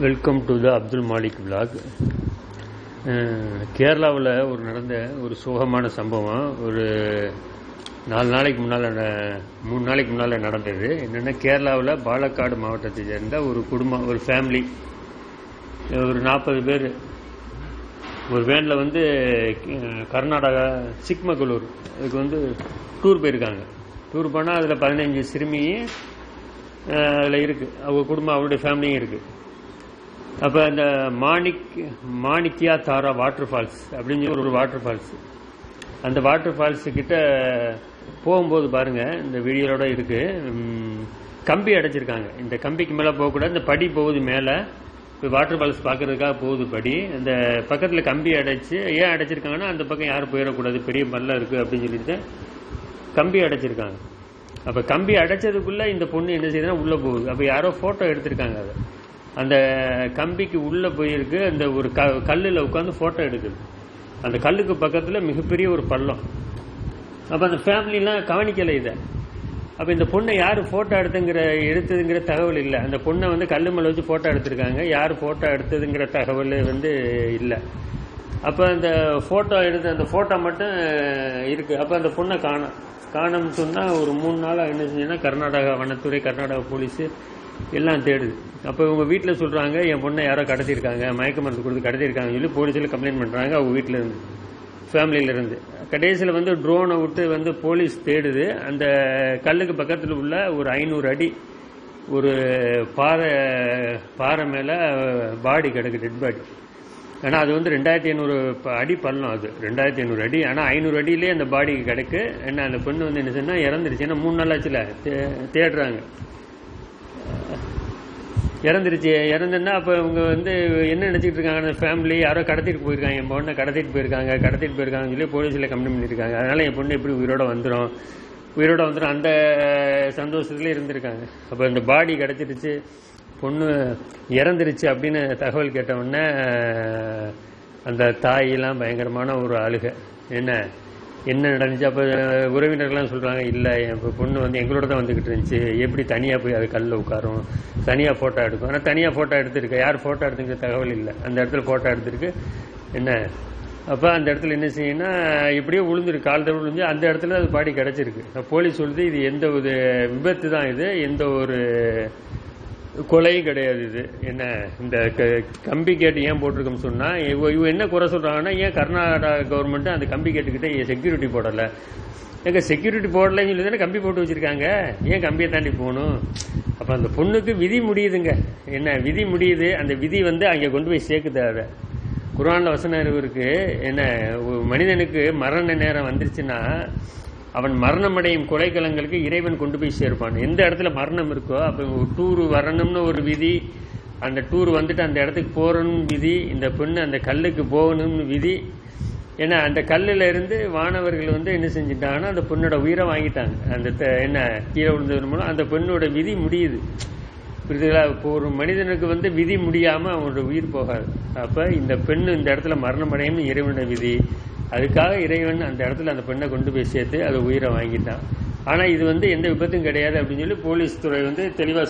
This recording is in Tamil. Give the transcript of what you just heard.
Welcome to the Abdul Malik vlog. கேரளாவில் நடந்த ஒரு சோகமான சம்பவம் ஒரு 3 நாளைக்கு முன்னால் நடந்தது. என்னென்னா, கேரளாவில் பாலக்காடு மாவட்டத்தை சேர்ந்த ஒரு குடும்பம், ஒரு ஃபேமிலி, ஒரு 40 பேர் ஒரு வேனில் கர்நாடகா சிக்மகளூர் இதுக்கு டூர் போயிருக்காங்க. டூர் போனால் அதில் 15 சிறுமி அதில் இருக்குது. அவங்க குடும்பம், அவருடைய ஃபேமிலியும் இருக்குது. அப்போ அந்த மாணிக்கியா தாரா வாட்டர் ஃபால்ஸ் அப்படின்னு ஒரு வாட்டர் ஃபால்ஸ், அந்த வாட்டர் ஃபால்ஸுக்கிட்ட போகும்போது பாருங்கள், இந்த வீடியோட இருக்குது, கம்பி அடைச்சிருக்காங்க. இந்த கம்பிக்கு மேலே போகக்கூடாது, இந்த படி போகுது மேலே, இப்போ வாட்டர் ஃபால்ஸ் பார்க்குறதுக்காக போகுது படி. அந்த பக்கத்தில் கம்பி அடைச்சி, ஏன் அடைச்சிருக்காங்கன்னா அந்த பக்கம் யாரும் போயிடக்கூடாது, பெரிய பள்ளம் இருக்குது அப்படின்னு சொல்லிட்டு கம்பி அடைச்சிருக்காங்க. அப்போ கம்பி அடைச்சதுக்குள்ளே இந்த பொண்ணு என்ன செய்யுதுன்னா உள்ளே போகுது. அப்போ யாரோ ஃபோட்டோ எடுத்திருக்காங்க. அதை அந்த கம்பிக்கு உள்ளே போயிருக்கு. அந்த ஒரு கல்லில் உட்காந்து ஃபோட்டோ எடுக்குது. அந்த கல்லுக்கு பக்கத்தில் மிகப்பெரிய ஒரு பள்ளம். அப்போ அந்த ஃபேமிலிலாம் கவனிக்கலை இதை. அப்போ இந்த பொண்ணை யார் ஃபோட்டோ எடுத்ததுங்கிற தகவல் இல்லை. அந்த பொண்ணை கல் மேலே வச்சு ஃபோட்டோ எடுத்திருக்காங்க. யார் ஃபோட்டோ எடுத்ததுங்கிற தகவல் இல்லை. அப்போ அந்த ஃபோட்டோ எடுத்து அந்த ஃபோட்டோ மட்டும் இருக்குது. அப்போ அந்த பொண்ணை காணோம்னு சொன்னால் ஒரு 3 நாளாக என்ன செஞ்சீங்கன்னா கர்நாடகா வனத்துறை, கர்நாடகா போலீஸு எல்லாம் தேடுது. அப்போ இவங்க வீட்டில் சொல்கிறாங்க, என் பொண்ணை யாரோ கடத்திருக்காங்க, மயக்க மருந்து கொடுத்து கடத்திருக்காங்கன்னு சொல்லி போலீஸில் கம்ப்ளைண்ட் பண்ணுறாங்க. அவங்க வீட்டில் இருந்து, ஃபேமிலியிலேருந்து. கடைசியில் ட்ரோனை விட்டு போலீஸ் தேடுது. அந்த கல்லுக்கு பக்கத்தில் உள்ள ஒரு 500 அடி ஒரு பாறை மேலே பாடி கிடக்கு, டெட் பாடி. ஆனால் அது 2500 அடி பள்ளம். அது 2500 அடி. ஆனால் 500 அடியிலே அந்த பாடி கிடக்கு. என்ன, அந்த பொண்ணு என்ன சொன்னால் இறந்துருச்சு. ஏன்னா 3 நாள் ஆச்சுல தேடுறாங்க. இறந்துன்னா அப்போ இவங்க என்ன நினச்சிக்கிட்டு இருக்காங்க, அந்த ஃபேமிலி யாரோ கடத்திட்டு போயிருக்காங்க, என் பொண்ணை கடத்திட்டு போயிருக்காங்கன்னு சொல்லி போலீஸில் கம்ப்ளைண்ட் பண்ணியிருக்காங்க. அதனால் என் பொண்ணு எப்படி உயிரோட வந்துடும் அந்த சந்தோஷத்துலேயே இருந்திருக்காங்க. அப்போ இந்த பாடி கிடச்சிருச்சு, பொண்ணு இறந்துருச்சு அப்படின்னு தகவல் கேட்டவுடனே அந்த தாயெல்லாம் பயங்கரமான ஒரு அழுகை. என்ன நடந்துச்சு? அப்போ உறவினர்கள்லாம் சொல்கிறாங்க, இல்லை என் பொண்ணு எங்களோட தான் வந்துக்கிட்டு இருந்துச்சு, எப்படி தனியாக போய் அது கல்லில் உட்காரும், தனியாக ஃபோட்டோ எடுக்கும். ஆனால் தனியாக ஃபோட்டோ எடுத்துருக்கு, யார் ஃபோட்டோ எடுத்துக்கிற தகவல் இல்லை. அந்த இடத்துல ஃபோட்டோ எடுத்துருக்கு. அப்போ அந்த இடத்துல என்ன செய்யணும்னா, இப்படியே விழுந்துருக்கு, கால் தடவை விழுந்து அந்த இடத்துல அது பாடி கிடச்சிருக்கு. போலீஸ் சொல்லுது, இது எந்த ஒரு விபத்து தான், இது எந்த ஒரு கொலையும் கிடையாது. இது இந்த கம்பி கேட்டு ஏன் போட்டிருக்கோம்னு சொன்னால், இவங்க என்ன குறை சொல்கிறாங்கன்னா, ஏன் கர்நாடகா கவர்மெண்ட்டு அந்த கம்பி கேட்டுக்கிட்ட செக்யூரிட்டி போடலை, செக்யூரிட்டி போடலைன்னு சொல்லி தானே கம்பி போட்டு வச்சுருக்காங்க, ஏன் கம்பியை தாண்டி போகணும்? அப்போ அந்த பொண்ணுக்கு விதி முடியுதுங்க. விதி முடியுது. அந்த விதி அங்கே கொண்டு போய் சேர்க்குது. அதை குர்ஆன்ல வசனம் இருக்குது, மனிதனுக்கு மரண நேரம் வந்துருச்சுன்னா அவன் மரணமடையும் கொலைக்களங்களுக்கு இறைவன் கொண்டு போய் சேர்ப்பான். எந்த இடத்துல மரணம் இருக்கோ, அப்போ டூர் வரணும்னு ஒரு விதி, அந்த டூர் அந்த இடத்துக்கு போகணும்னு விதி, இந்த பொண்ணு அந்த கல்லுக்கு போகணும்னு விதி. ஏன்னா அந்த கல்லில் இருந்து வானவர்கள் என்ன செஞ்சுட்டாங்கன்னா அந்த பொண்ணோட உயிரை வாங்கிட்டாங்க. அந்த கீழே விழுந்தது மூலம் அந்த பொண்ணோட விதி முடியுது. புரியுதுங்களா? இப்போ ஒரு மனிதனுக்கு விதி முடியாமல் அவனோட உயிர் போகாது. அப்போ இந்த பெண்ணு இந்த இடத்துல மரணமடையும்னு இறைவனோட விதி. அதுக்காக இறைவன் அந்த இடத்துல அந்த பெண்ணை கொண்டு போய் சேர்த்து அதை உயிரை வாங்கிட்டான். ஆனால் இது எந்த விபத்தும் கிடையாது அப்படின்னு சொல்லி போலீஸ் துறை தெளிவாக